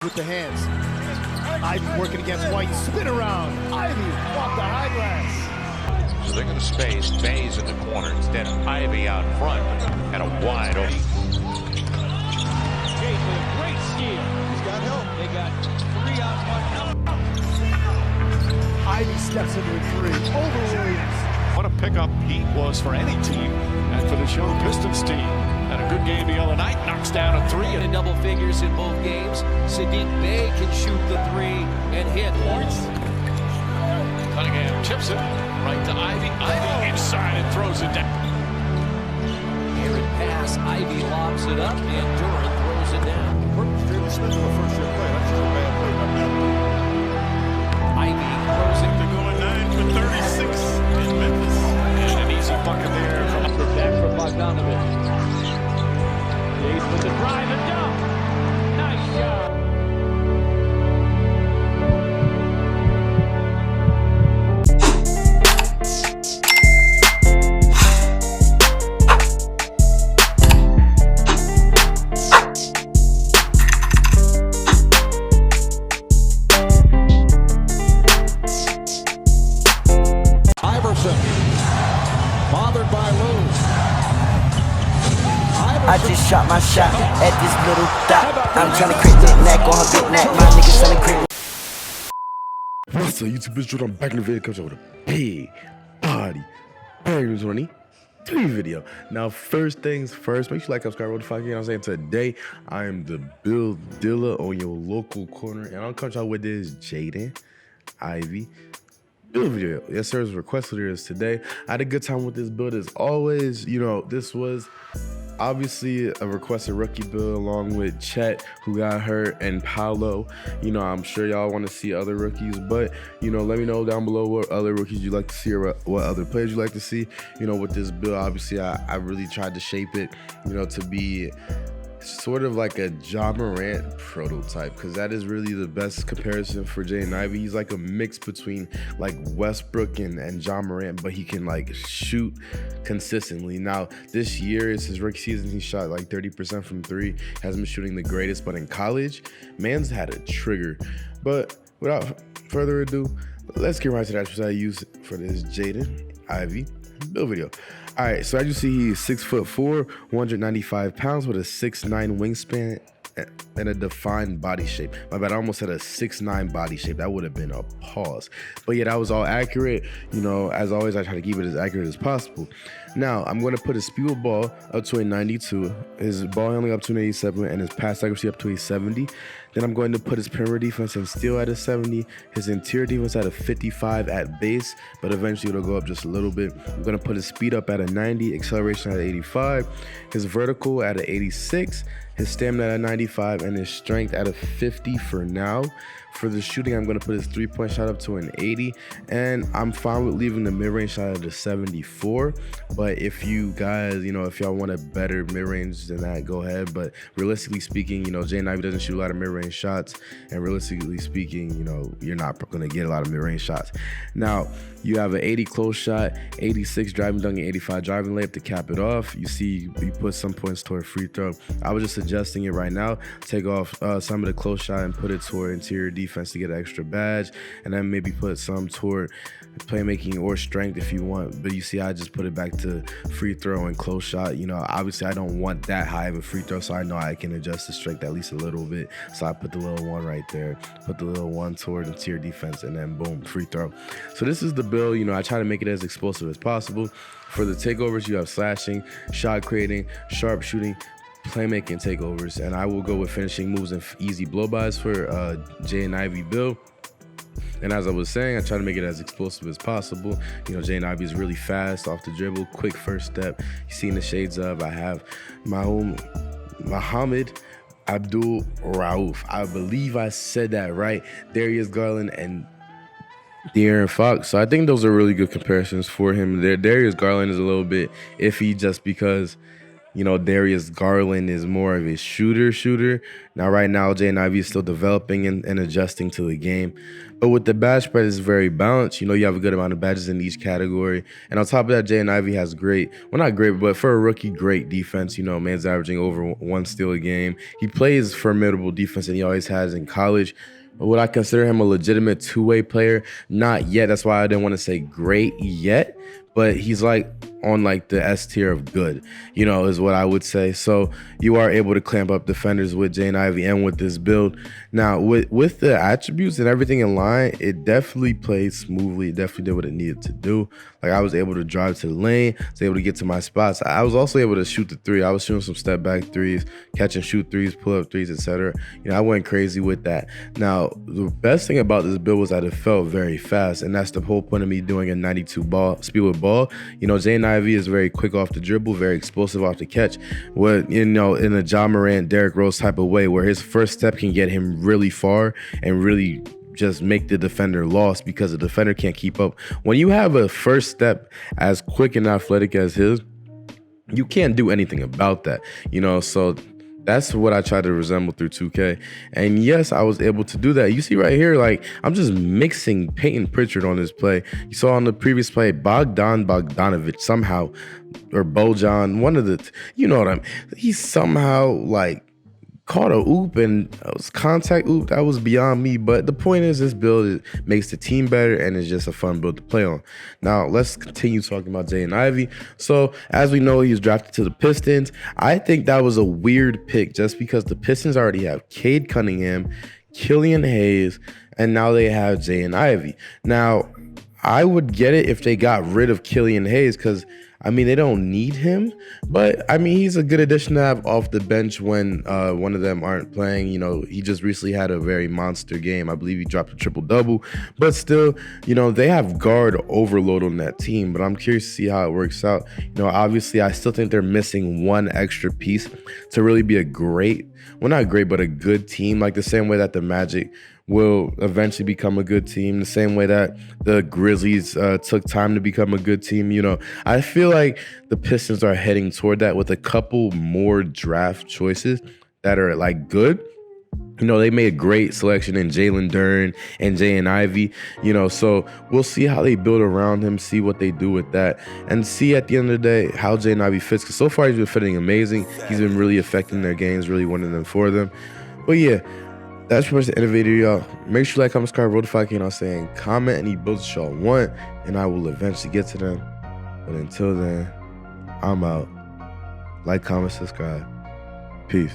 with the hands. Ivey working against White, spin around. Ivey off the high glass. So they're going to space Bays in the corner instead of Ivey out front and a wide open. Jade with a great steal. He's got help. They got 3 on 1 help. Ivey steps into a three. Over Williams. What a pickup he was for any team and for the Show Pistons team. Had a good game the other night, knocks down a 3. In double figures in both games. Sadiq Bey can shoot the 3 and hit points. Cunningham chips it right to Ivey. Ivey inside and throws it down. Aaron pass. Ivey lobs it up and Durant throws it down. Jaden Smith for a first-year play. That's just a bad play by Matt. Ivey throws it. They're going 9 for 36 in Memphis. And an easy bucket there from Back from Bogdanovich. Jade with the drive and dunk. Nice job. Bothered by Lou. I just shot my shot at this little dot. I'm trying to create that neck on her big neck. My niggas selling creep. What's up, YouTube? It's Drew. I'm back in the video. Comes out with a big body, very 23 video. Now, first things first, make sure you like, subscribe, what the fuck, you know what I'm saying? Today, I am the build dealer on your local corner, and I'm coming out with this Jaden Ivey build video. Yes, sir, it's requested here today. I had a good time with this build as always. You know, this was obviously a requested rookie build along with Chet, who got hurt, and Paolo. You know, I'm sure y'all want to see other rookies, but you know, let me know down below what other rookies you'd like to see or what other players you'd like to see. You know, with this build, obviously I really tried to shape it, you know, to be sort of like a Ja Morant prototype, because that is really the best comparison for Jaden Ivey. He's like a mix between like Westbrook and Ja Morant, but he can like shoot consistently. Now, this year is his rookie season. He shot like 30% from 3. Hasn't been shooting the greatest, but in college, man's had a trigger. But without further ado, let's get right to the attributes I use for this Jaden Ivey build video. All right, so as you see, he's 6'4", 195 pounds with a 6'9" wingspan and a defined body shape. My bad, I almost had a 6'9" body shape. That would have been a pause. But yeah, that was all accurate. You know, as always, I try to keep it as accurate as possible. Now, I'm going to put his speed of ball up to a 92, his ball handling up to an 87, and his pass accuracy up to a 70. Then I'm going to put his perimeter defense and steal at a 70, his interior defense at a 55 at base, but eventually it'll go up just a little bit. I'm going to put his speed up at a 90, acceleration at 85, his vertical at an 86, his stamina at a 95, and his strength at a 50 for now. For the shooting, I'm going to put his three-point shot up to an 80, and I'm fine with leaving the mid-range shot at a 74. But if you guys, you know, if y'all want a better mid-range than that, go ahead. But realistically speaking, you know, Jaden Ivey doesn't shoot a lot of mid-range shots, and realistically speaking, you know, you're not going to get a lot of mid-range shots. Now, you have an 80 close shot, 86 driving dunk, and 85 driving layup to cap it off. You see, you put some points toward free throw. I was just suggesting it right now. Take off some of the close shot and put it toward interior defense to get an extra badge, and then maybe put some toward playmaking or strength if you want. But you see, I just put it back to free throw and close shot. You know, obviously I don't want that high of a free throw, so I know I can adjust the strength at least a little bit. So I put the little 1 right there, put the little 1 toward interior defense, and then boom, free throw. So this is the build. You know, I try to make it as explosive as possible. For the takeovers, you have slashing, shot creating, sharp shooting, playmaking takeovers, and I will go with finishing moves and easy blow-bys for Jaden Ivey build. And as I was saying, I try to make it as explosive as possible. You know, Jaden Ivey is really fast off the dribble, quick first step. You see in the shades of, I have my own Muhammad Abdul Rauf. I believe I said that right. Darius Garland and De'Aaron Fox. So I think those are really good comparisons for him. Darius Garland is a little bit iffy just because You know, Darius Garland is more of a shooter. Now, right now, Jaden Ivey is still developing and adjusting to the game. But with the badge spread, it's very balanced. You know, you have a good amount of badges in each category. And on top of that, Jaden Ivey has great, well, not great, but for a rookie, great defense. You know, man's averaging over 1 steal a game. He plays formidable defense, and he always has in college. Would I consider him a legitimate two-way player? Not yet. That's why I didn't want to say great yet. But he's like on like the S tier of good, you know, is what I would say. So you are able to clamp up defenders with Jaden Ivey and with this build. Now, with the attributes and everything in line, it definitely played smoothly. It definitely did what it needed to do. Like, I was able to drive to the lane. I was able to get to my spots. I was also able to shoot the three. I was shooting some step back threes, catch and shoot threes, pull up threes, etc. You know, I went crazy with that. Now, the best thing about this build was that it felt very fast, and that's the whole point of me doing a 92 speed with ball. You know, Jaden Ivey is very quick off the dribble, very explosive off the catch. What, you know, in a Ja Morant, Derrick Rose type of way, where his first step can get him really far and really just make the defender lost because the defender can't keep up. When you have a first step as quick and athletic as his, you can't do anything about that, you know. So that's what I try to resemble through 2K. And yes, I was able to do that. You see right here, like, I'm just mixing Peyton Pritchard on this play. You saw on the previous play, Bogdanovic somehow, or Bojan, one of the, you know what I mean? He somehow, like, caught a oop, and it was contact oop. That was beyond me. But the point is, this build makes the team better, and it's just a fun build to play on. Now, let's continue talking about Jaden Ivey. So, as we know, he was drafted to the Pistons. I think that was a weird pick just because the Pistons already have Cade Cunningham, Killian Hayes, and now they have Jaden Ivey. Now, I would get it if they got rid of Killian Hayes because, I mean, they don't need him, but I mean, he's a good addition to have off the bench when one of them aren't playing. You know, he just recently had a very monster game. I believe he dropped a triple-double, but still, you know, they have guard overload on that team, but I'm curious to see how it works out. You know, obviously, I still think they're missing one extra piece to really be a great, well, not great, but a good team, like the same way that the Magic will eventually become a good team, the same way that the Grizzlies took time to become a good team. You know, I feel like the Pistons are heading toward that with a couple more draft choices that are like good. You know, they made a great selection in Jalen Duren and Jaden Ivey, you know, so we'll see how they build around him, see what they do with that, and see at the end of the day how Jaden Ivey fits, because so far he's been fitting amazing. He's been really affecting their games, really winning them for them. But yeah, that's pretty much the end of the video, y'all. Make sure you like, comment, subscribe, roll the notification saying comment any builds that y'all want, and I will eventually get to them. But until then, I'm out. Like, comment, subscribe. Peace.